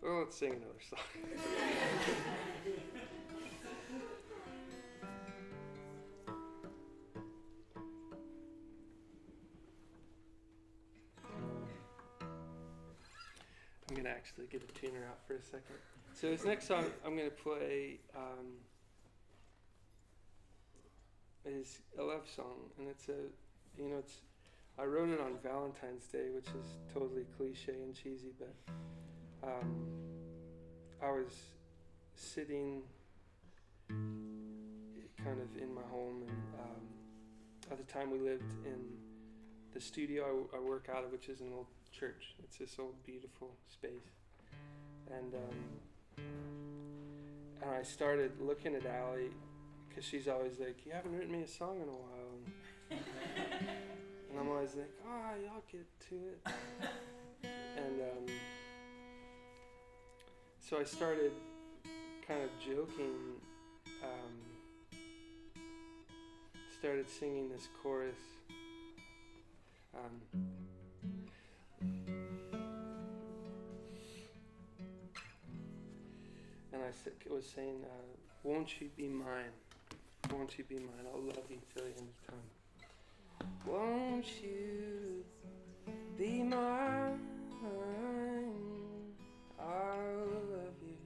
Well, let's sing another song. I'm going to actually get a tuner out for a second. So this next song I'm going to play is a love song, and it's I wrote it on Valentine's Day, which is totally cliche and cheesy, but I was sitting kind of in my home, and at the time we lived in the studio I work out of, which is an old church. It's this old beautiful space, and I started looking at Allie because she's always like, "You haven't written me a song in a while," and I'm always like, "Oh, y'all get to it," and so I started kind of joking, started singing this chorus. And I was saying, won't you be mine? Won't you be mine? I'll love you till the end of time. Won't you be mine? I'll love you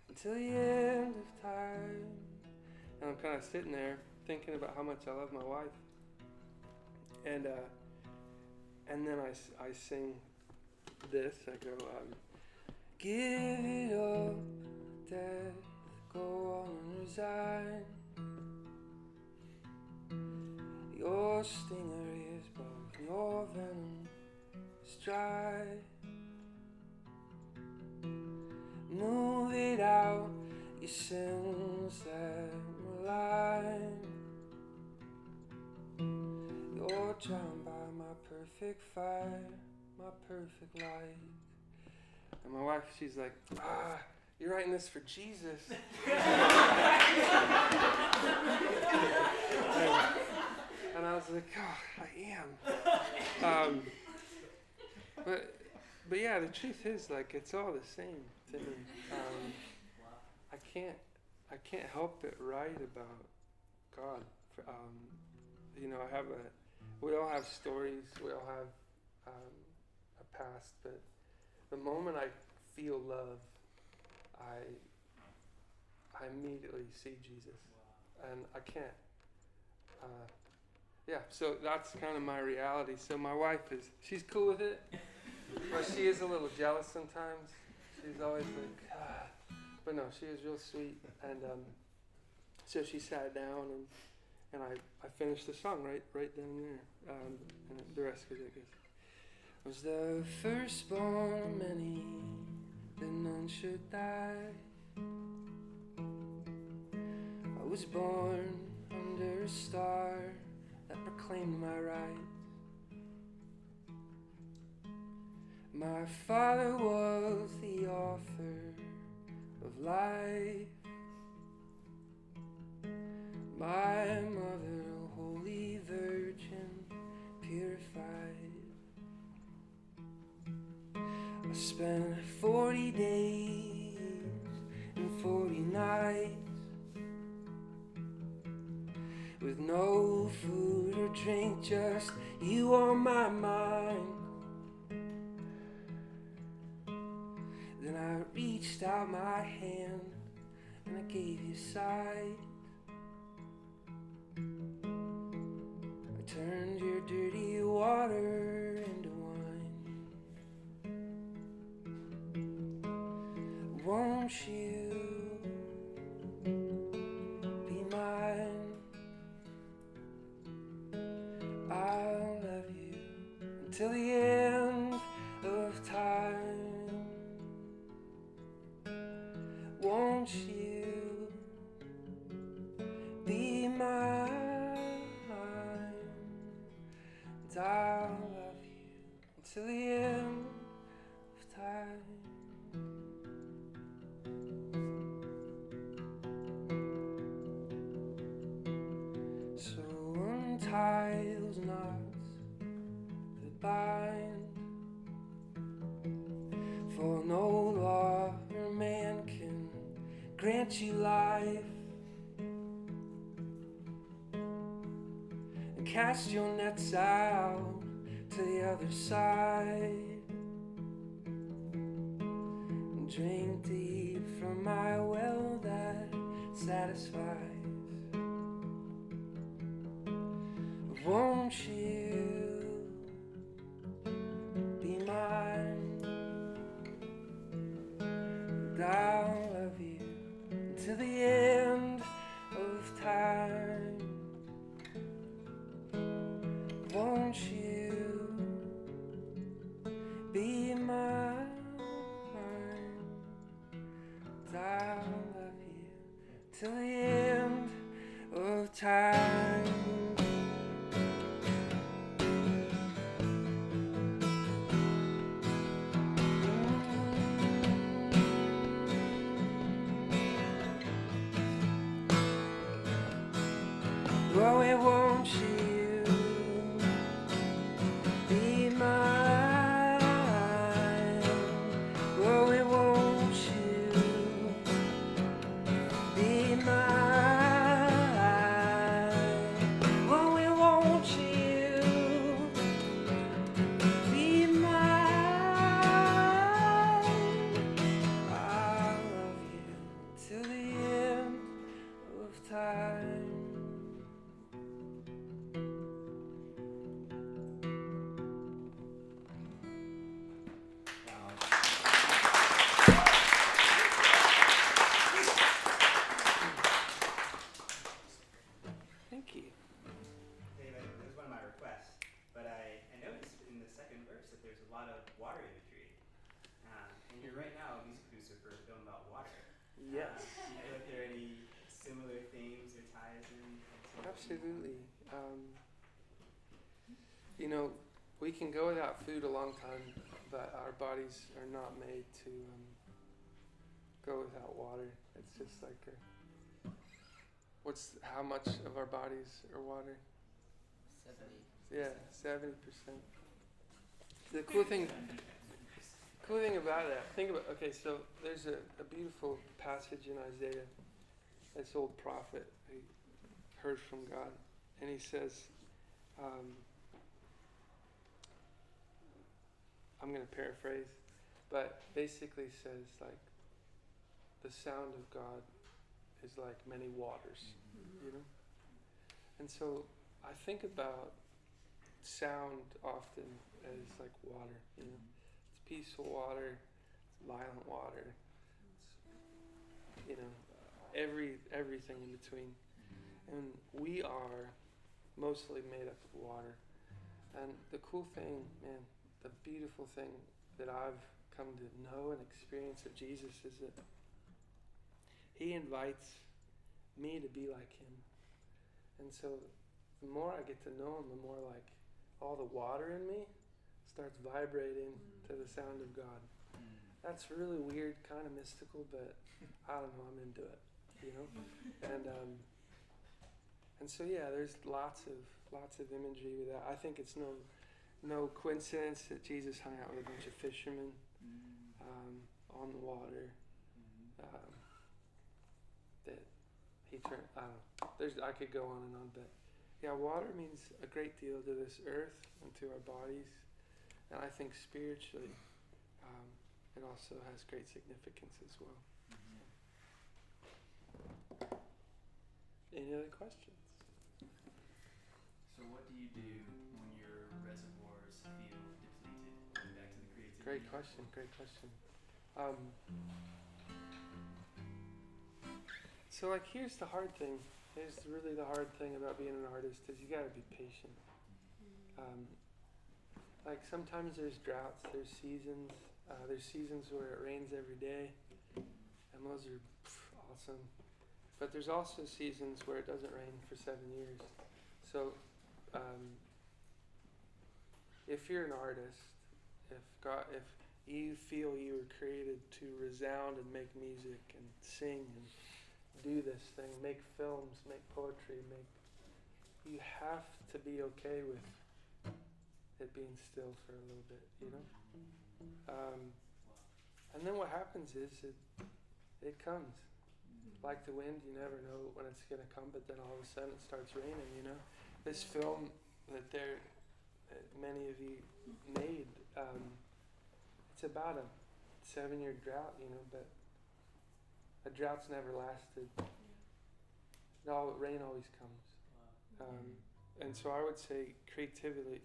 until the end of time. And I'm kind of sitting there thinking about how much I love my wife. And then I sing this. I go, give it up, death, go on and resign. Your stinger is broken, your venom is dry. Move it out, your sins that malign. You're drowned by my perfect fire, my perfect light. And my wife, she's like, you're writing this for Jesus. And I was like, oh, I am. But yeah, the truth is, like, it's all the same to me. I can't help but write about God. We all have stories, we all have a past, but the moment I feel love, I immediately see Jesus. And I can't, so that's kind of my reality. So my wife she's cool with it, but she is a little jealous sometimes. She's always like, but no, she is real sweet. And so she sat down and I finished the song right down there. And the rest of it, I guess. I was the firstborn of many, that none should die. I was born under a star that proclaimed my right. My father was the author of life. My mother, a holy virgin, purified. I spent 40 days and 40 nights with no food or drink, just you on my mind. Then I reached out my hand and I gave you sight. I turned your dirty water into wine. Won't you be mine? I'll love you until the end of time. Won't you be mine? And I'll love you until the end of time. So untie those knots that bind, for no law grant you life, and cast your nets out to the other side, and drink deep from my well that satisfies. Won't you be mine? And I'll love you until the end of time. Won't you be mine? And I'll love you till the end of time. Oh, it won't you be mine? Oh, it won't you be mine? Oh, it won't you be mine? I'll love you till the end of time. Thank you. David, it was one of my requests, but I noticed in the second verse that there's a lot of water imagery. And you're right now a music producer for a film about water. Yes. Do you know if there are any similar themes or ties in? Absolutely. You know, we can go without food a long time, but our bodies are not made to go without water. It's just like how much of our bodies are water? 70. Yeah, 70%. The cool thing about that, think about, okay, so there's a beautiful passage in Isaiah, this old prophet who heard from God, and he says, I'm going to paraphrase, but basically says like, the sound of God is like many waters, you know? And so I think about sound often as like water, you know? It's peaceful water, it's violent water, it's, you know, everything in between. And we are mostly made up of water. And the cool thing, man, the beautiful thing that I've come to know and experience of Jesus is that he invites me to be like him. And so the more I get to know him, the more like all the water in me starts vibrating to the sound of God. That's really weird, kind of mystical, but I don't know, I'm into it, you know? And so yeah, there's lots of imagery with that. I think it's no coincidence that Jesus hung out with a bunch of fishermen on the water. That he turned, I don't know, I could go on and on, but yeah, water means a great deal to this earth and to our bodies, and I think spiritually it also has great significance as well. Any other questions? So what do you do when your reservoirs feel depleted? Going back to the creativity. Great question. So like here's the hard thing. Here's really the hard thing about being an artist is you gotta be patient. Like sometimes there's droughts, there's seasons where it rains every day, and those are awesome. But there's also seasons where it doesn't rain for 7 years. So if you're an artist, if you feel you were created to resound and make music and sing and do this thing, make films, make poetry, you have to be okay with it being still for a little bit, you know? And then what happens is it comes. Like the wind, you never know when it's gonna come, but then all of a sudden it starts raining. You know, this film that many of you made, it's about a 7-year drought. You know, but a drought's never lasted. Rain always comes. And so I would say creativity,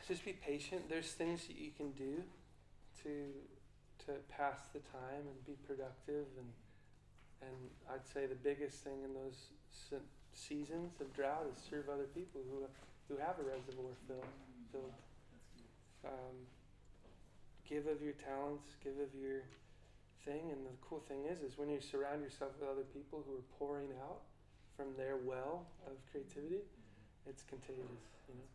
just be patient. There's things that you can do to pass the time and be productive, and I'd say the biggest thing in those seasons of drought is serve other people who have a reservoir filled. Give of your talents, give of your thing, and the cool thing is when you surround yourself with other people who are pouring out from their well of creativity, it's contagious, you know.